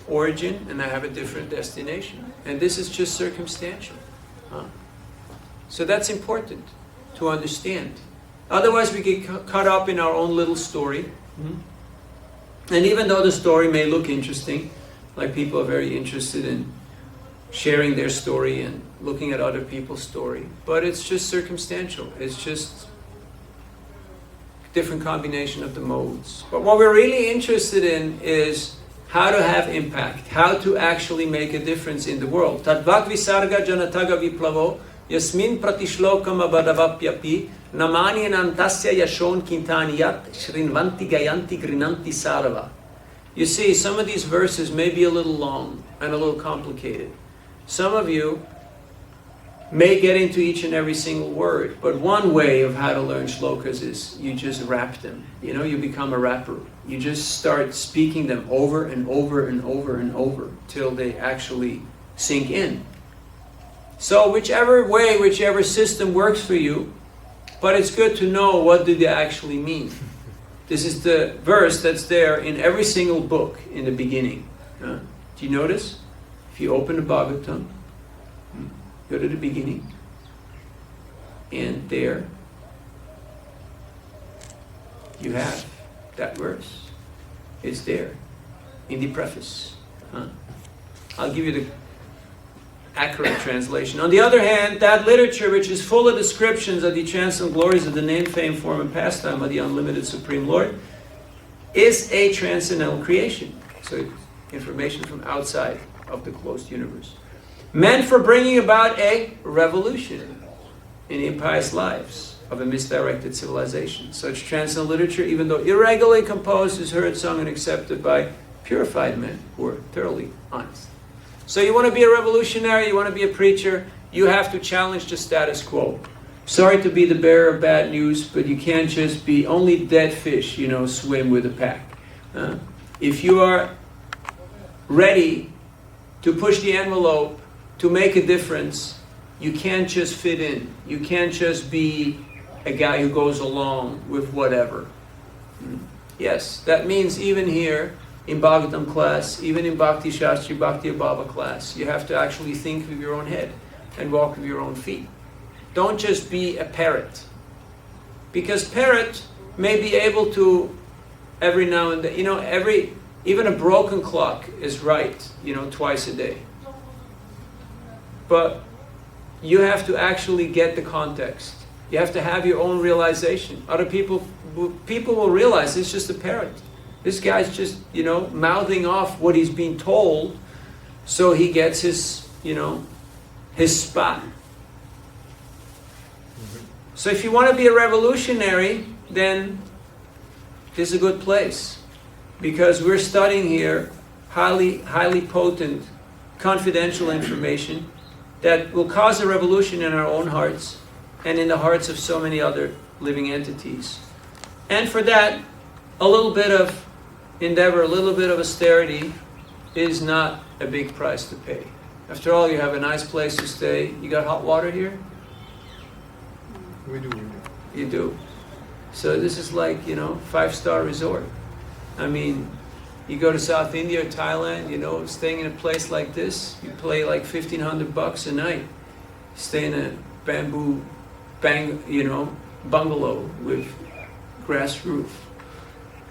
origin and I have a different destination. And this is just circumstantial. So that's important to understand. Otherwise we get caught up in our own little story. And even though the story may look interesting, like people are very interested in sharing their story and looking at other people's story, but it's just circumstantial. It's just a different combination of the modes. But what we're really interested in is how to have impact, how to actually make a difference in the world. Tadvak visarga janataga viplavo yasmin pratishlokam abadavapyapi namani anantasya yashon kintaniyat shrinvanti gayanti grinanti sarava. You see, some of these verses may be a little long and a little complicated. Some of you may get into each and every single word, but one way of how to learn shlokas is you just rap them. You know, you become a rapper. You just start speaking them over and over and over and over till they actually sink in. So whichever way, whichever system works for you, but it's good to know what do they actually mean. This is the verse that's there in every single book in the beginning. Do you notice? If you open the Bhagavatam, go to the beginning, and there you have that verse. It's there in the preface. I'll give you the accurate translation. On the other hand, that literature which is full of descriptions of the transcendent glories of the name, fame, form, and pastime of the unlimited Supreme Lord is a transcendental creation. So it's information from outside of the closed universe. Meant for bringing about a revolution in impious lives of a misdirected civilization. Such transcendental literature, even though irregularly composed, is heard, sung, and accepted by purified men who are thoroughly honest. So you want to be a revolutionary, you want to be a preacher, you have to challenge the status quo. Sorry to be the bearer of bad news, but you can't just be only dead fish, swim with the pack. If you are ready to push the envelope, to make a difference, you can't just fit in. You can't just be a guy who goes along with whatever. Yes, that means even here, in Bhagavatam class, even in Bhakti Shastri, Bhakti Abhava class, you have to actually think with your own head and walk with your own feet. Don't just be a parrot. Because parrot may be able to, every now and then, even a broken clock is right, twice a day. But you have to actually get the context. You have to have your own realization. Other people will realize it's just a parrot. This guy's just, mouthing off what he's being told, so he gets his, his spot. So if you want to be a revolutionary, then this is a good place. Because we're studying here highly, highly potent, confidential information that will cause a revolution in our own hearts and in the hearts of so many other living entities. And for that, a little bit of endeavor, a little bit of austerity is not a big price to pay. After all, you have a nice place to stay. You got hot water here? We do. You do. So this is like, 5-star resort. I mean, you go to South India or Thailand, staying in a place like this, you pay like $1,500 a night. Stay in a bamboo bungalow with grass roof.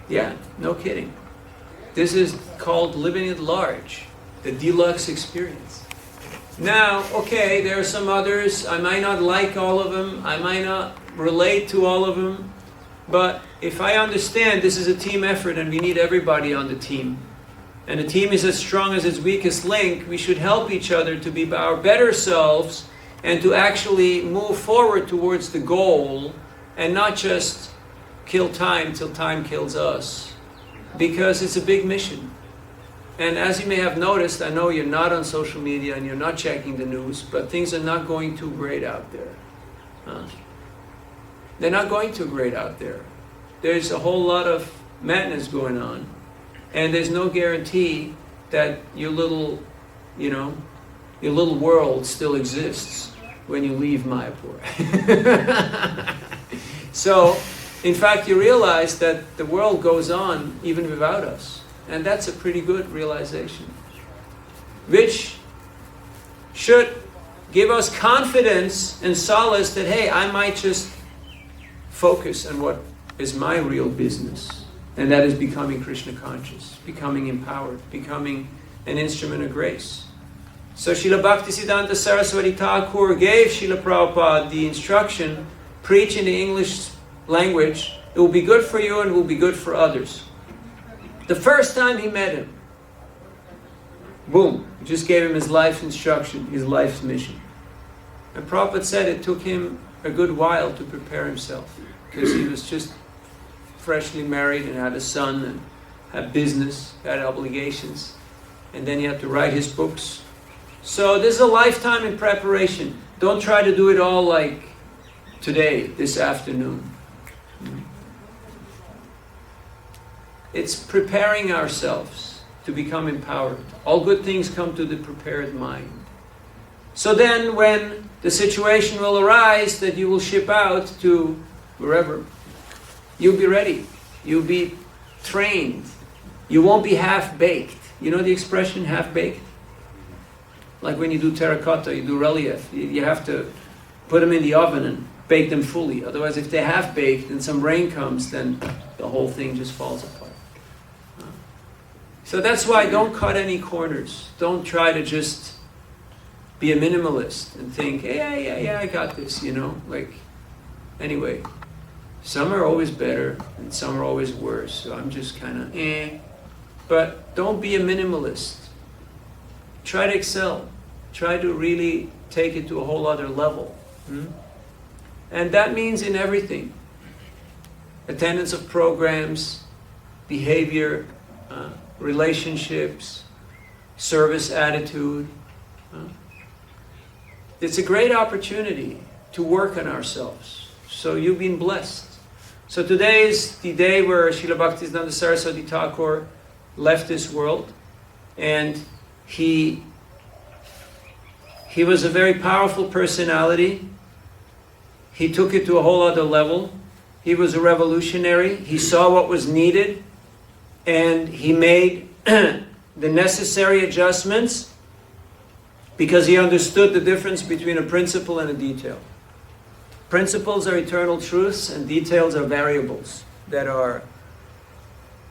Yeah, no kidding. This is called living at large, the deluxe experience. Now, okay, there are some others. I might not like all of them. I might not relate to all of them. But if I understand this is a team effort and we need everybody on the team, and the team is as strong as its weakest link, we should help each other to be our better selves and to actually move forward towards the goal and not just kill time till time kills us. Because it's a big mission. And as you may have noticed, I know you're not on social media and you're not checking the news, but things are not going too great out there. They're not going too great out there. There's a whole lot of madness going on. And there's no guarantee that your little world still exists when you leave Mayapur. So, in fact, you realize that the world goes on even without us. And that's a pretty good realization. Which should give us confidence and solace that, hey, I might just focus on what is my real business. And that is becoming Krishna conscious, becoming empowered, becoming an instrument of grace. So Srila Bhaktisiddhanta Saraswati Thakur gave Srila Prabhupada the instruction, preach in the English language. It will be good for you and it will be good for others. The first time he met him, boom, he just gave him his life's instruction, his life's mission. And Prabhupada said it took him a good while to prepare himself, because he was just freshly married and had a son and had business, had obligations, and then he had to write his books. So this is a lifetime in preparation. Don't try to do it all like today, this afternoon. It's preparing ourselves to become empowered. All good things come to the prepared mind. So then when the situation will arise that you will ship out to wherever, you'll be ready. You'll be trained. You won't be half-baked. You know the expression half-baked? Like when you do terracotta, you do relief. You have to put them in the oven and bake them fully. Otherwise, if they're half-baked and some rain comes, then the whole thing just falls apart. So that's why don't cut any corners. Don't try to just be a minimalist and think, yeah, I got this, like, anyway. Some are always better and some are always worse, so I'm just kind of But don't be a minimalist. Try to excel. Try to really take it to a whole other level. And that means in everything. Attendance of programs, behavior, relationships, service attitude. It's a great opportunity to work on ourselves. So you've been blessed. So today is the day where Srila Bhaktisiddhanta Saraswati Thakur left this world, and he was a very powerful personality. He took it to a whole other level. He was a revolutionary. He saw what was needed, and he made the necessary adjustments because he understood the difference between a principle and a detail. Principles are eternal truths, and details are variables that are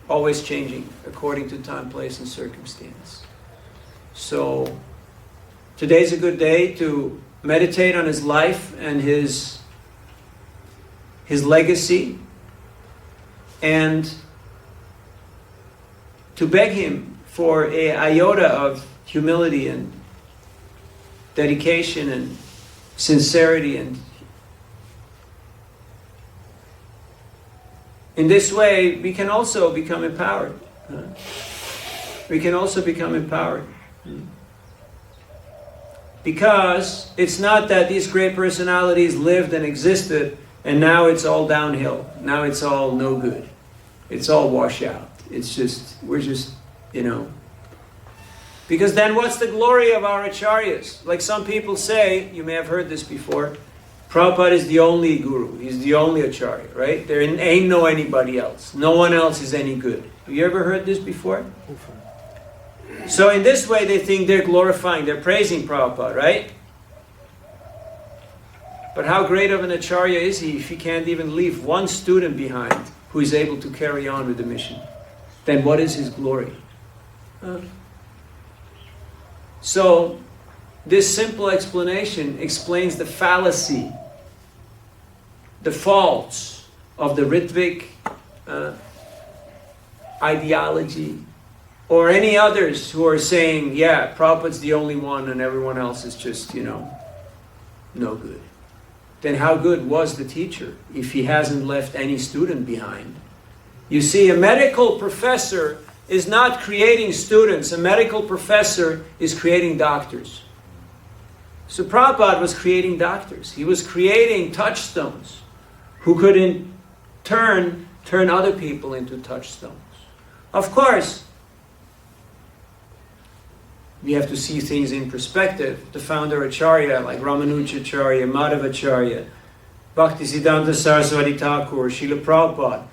always changing according to time, place, and circumstance. So today's a good day to meditate on his life and his legacy, and to beg him for an iota of humility and dedication and sincerity. And in this way, we can also become empowered. We can also become empowered. Because it's not that these great personalities lived and existed and now it's all downhill. Now it's all no good. It's all wash out. It's just, we're just, Because then what's the glory of our acharyas? Like some people say, you may have heard this before, Prabhupada is the only guru. He's the only acharya, right? There ain't no anybody else. No one else is any good. Have you ever heard this before? So in this way they think they're glorifying, they're praising Prabhupada, right? But how great of an acharya is he if he can't even leave one student behind who is able to carry on with the mission? Then what is his glory? So this simple explanation explains the fallacy, the faults of the Ritvik ideology, or any others who are saying, yeah, Prabhupada's the only one and everyone else is just, no good. Then how good was the teacher if he hasn't left any student behind? You see, a medical professor is not creating students. A medical professor is creating doctors. So Prabhupada was creating doctors. He was creating touchstones who could in turn other people into touchstones. Of course, we have to see things in perspective. The founder Acharya, like Ramanujacharya, Madhavacharya, Bhakti Siddhanta Saraswati Thakur, Srila Prabhupada,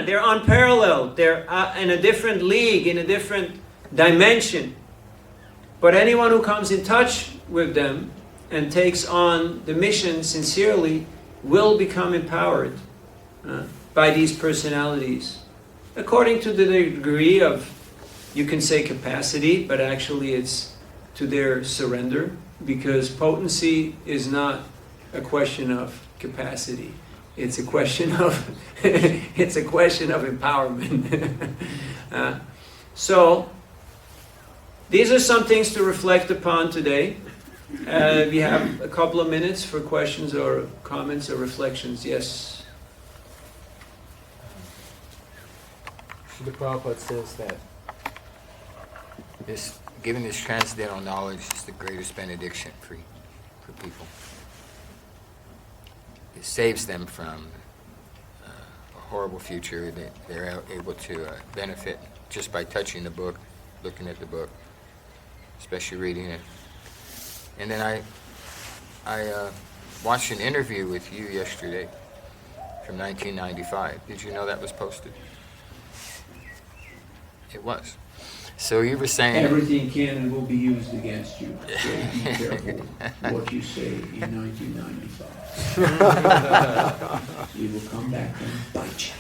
they're unparalleled. They're in a different league, in a different dimension. But anyone who comes in touch with them and takes on the mission sincerely will become empowered by these personalities, according to the degree of, you can say capacity, but actually it's to their surrender, because potency is not a question of capacity. It's a question of it's a question of empowerment. So these are some things to reflect upon today. We have a couple of minutes for questions or comments or reflections. Yes. The Prabhupada says that giving this transcendental knowledge is the greatest benediction for people. It saves them from a horrible future that they're able to benefit just by touching the book, looking at the book, especially reading it. And then I watched an interview with you yesterday from 1995. Did you know that was posted? It was. So you were saying... Everything can and will be used against you. So be careful what you say in 1995. You will come back and bite you.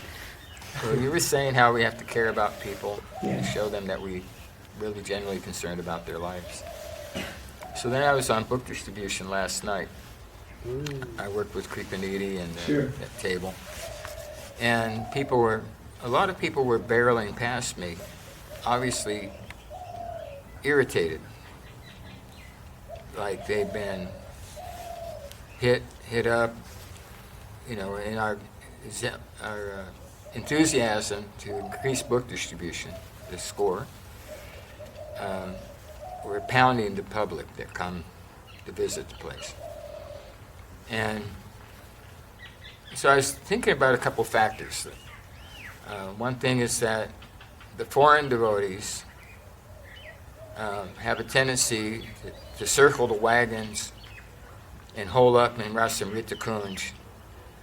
Well, you were saying how we have to care about people Yeah. and show them that we really genuinely concerned about their lives. So then I was on book distribution last night. I worked with Kripanidhi and Sure. that table. And a lot of people were barreling past me, obviously irritated. Like they've been hit up, in our enthusiasm to increase book distribution, the score. We're pounding the public that come to visit the place. And so I was thinking about a couple factors. One thing is that the foreign devotees have a tendency to circle the wagons and hole up in Rasamrita Kunj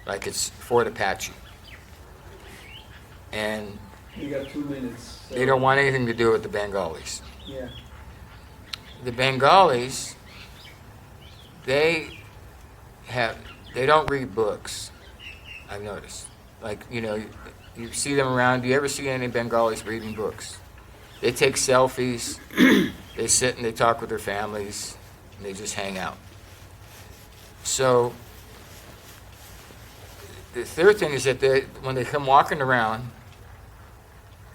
like it's Fort Apache. And You got 2 minutes. So. they don't want anything to do with the Bengalis. Yeah. The Bengalis, they don't read books, I've noticed. Like, you see them around. Do you ever see any Bengalis reading books? They take selfies, they sit and they talk with their families, and they just hang out. So, the third thing is that when they come walking around,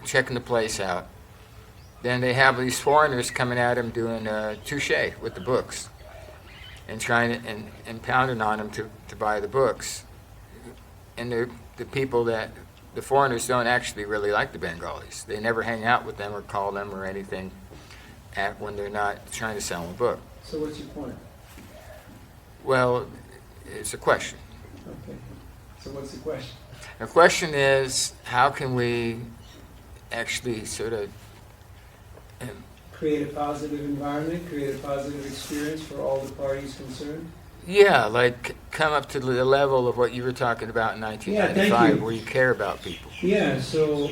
checking the place out, then they have these foreigners coming at them doing touche with the books and trying to, and pounding on them to buy the books. And the people that, the foreigners don't actually really like the Bengalis. They never hang out with them or call them or anything when they're not trying to sell them a book. So what's your point? Well, it's a question. Okay. So what's the question? The question is, how can we actually sort of Create a positive environment, create a positive experience for all the parties concerned? like come up to the level of what you were talking about in 1995, thank you. where you care about people. Yeah, so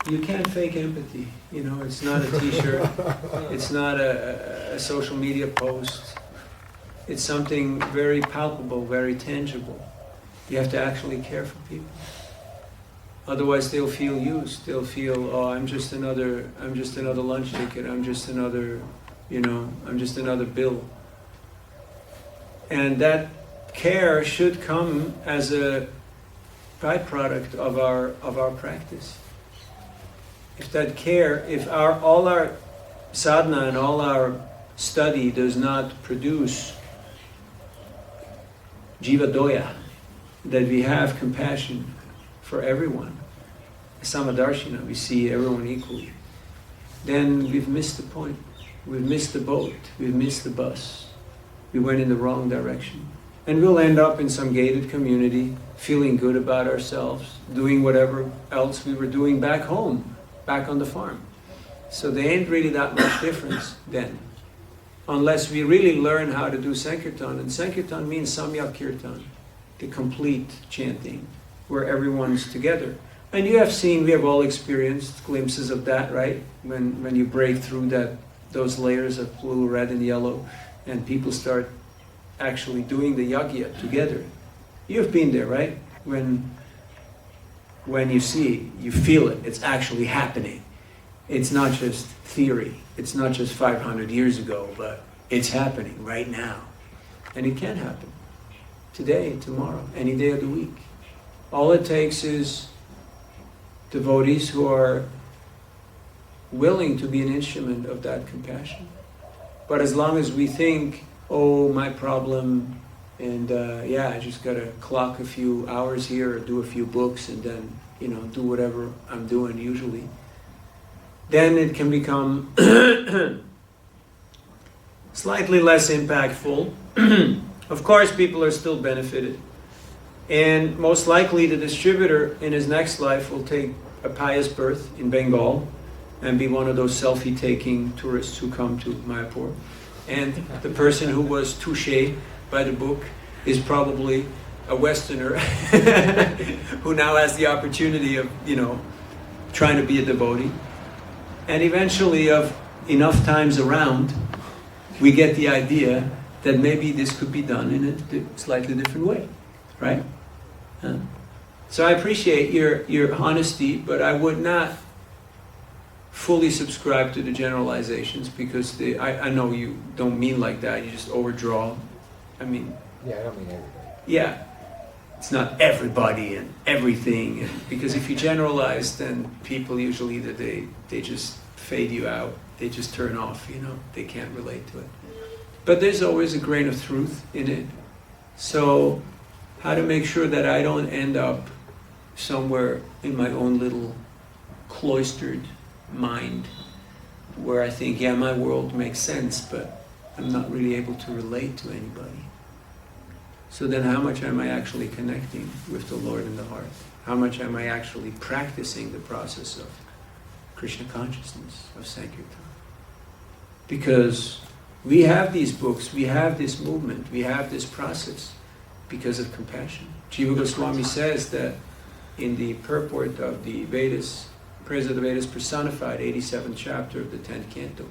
you can't fake empathy. It's not a t-shirt. It's not a social media post. It's something very palpable, very tangible. You have to actually care for people. Otherwise, they'll feel used. They'll feel, oh, I'm just another lunch ticket. I'm just another, I'm just another bill. And that care should come as a byproduct of our practice. If all our sadhana and all our study does not produce jivadoya, that we have compassion for everyone, samadarshina, we see everyone equally, then we've missed the point. We've missed the boat. We've missed the bus. We went in the wrong direction. And we'll end up in some gated community, feeling good about ourselves, doing whatever else we were doing back home, back on the farm. So there ain't really that much difference then, unless we really learn how to do Sankirtan. And Sankirtan means Samyak Kirtan, the complete chanting, where everyone's together. And you have seen, we have all experienced glimpses of that, right? When you break through those layers of blue, red, and yellow, and people start actually doing the yagya together. You've been there, right? When you see, you feel it, it's actually happening. It's not just theory, it's not just 500 years ago, but it's happening right now. And it can happen. Today, tomorrow, any day of the week. All it takes is devotees who are willing to be an instrument of that compassion. But as long as we think, oh, my problem, and I just got to clock a few hours here or do a few books and then, do whatever I'm doing usually, then it can become slightly less impactful. Of course, people are still benefited. And most likely the distributor in his next life will take a pious birth in Bengal and be one of those selfie-taking tourists who come to Mayapur. And the person who was touché by the book is probably a Westerner who now has the opportunity of, trying to be a devotee. And eventually, of enough times around, we get the idea that maybe this could be done in a slightly different way, right? So I appreciate your honesty, but I would not fully subscribe to the generalizations, because I know you don't mean like that, you just overdraw. I mean... Yeah, I don't mean everybody. Yeah, it's not everybody and everything, because if you generalize, then people usually either they just fade you out, they just turn off, they can't relate to it. But there's always a grain of truth in it. So how to make sure that I don't end up somewhere in my own little cloistered mind where I think, yeah, my world makes sense, but I'm not really able to relate to anybody. So then how much am I actually connecting with the Lord in the heart? How much am I actually practicing the process of Krishna consciousness, of Sankirtan? Because we have these books, we have this movement, we have this process because of compassion. Jiva Goswami says that in the purport of the Vedas, Praise of the Vedas personified, 87th chapter of the 10th canto,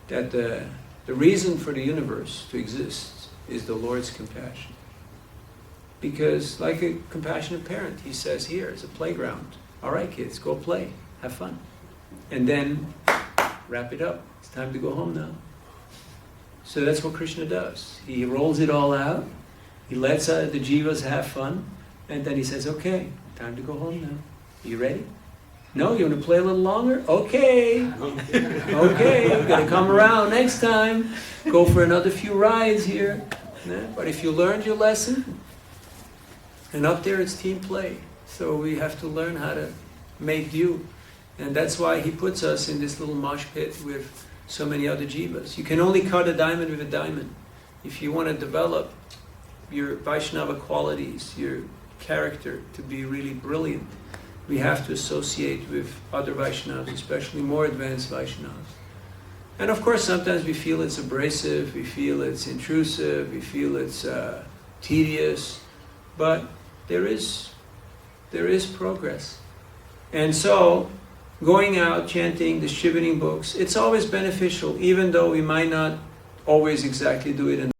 that the reason for the universe to exist is the Lord's compassion. Because like a compassionate parent, he says, here, it's a playground. All right, kids, go play, have fun. And then wrap it up. It's time to go home now. So that's what Krishna does. He rolls it all out, he lets the jivas have fun, and then he says, okay, time to go home now. You ready? No, you want to play a little longer? Okay. Okay, you're going to come around next time. Go for another few rides here. Yeah? But if you learned your lesson, and up there it's team play. So we have to learn how to make do. And that's why he puts us in this little mosh pit with so many other jivas. You can only cut a diamond with a diamond. If you want to develop your Vaishnava qualities, your character to be really brilliant, we have to associate with other Vaishnavas, especially more advanced Vaishnavas. And of course, sometimes we feel it's abrasive, we feel it's intrusive, we feel it's tedious, but there is progress. And so, going out, chanting, distributing books, it's always beneficial, even though we might not always exactly do it in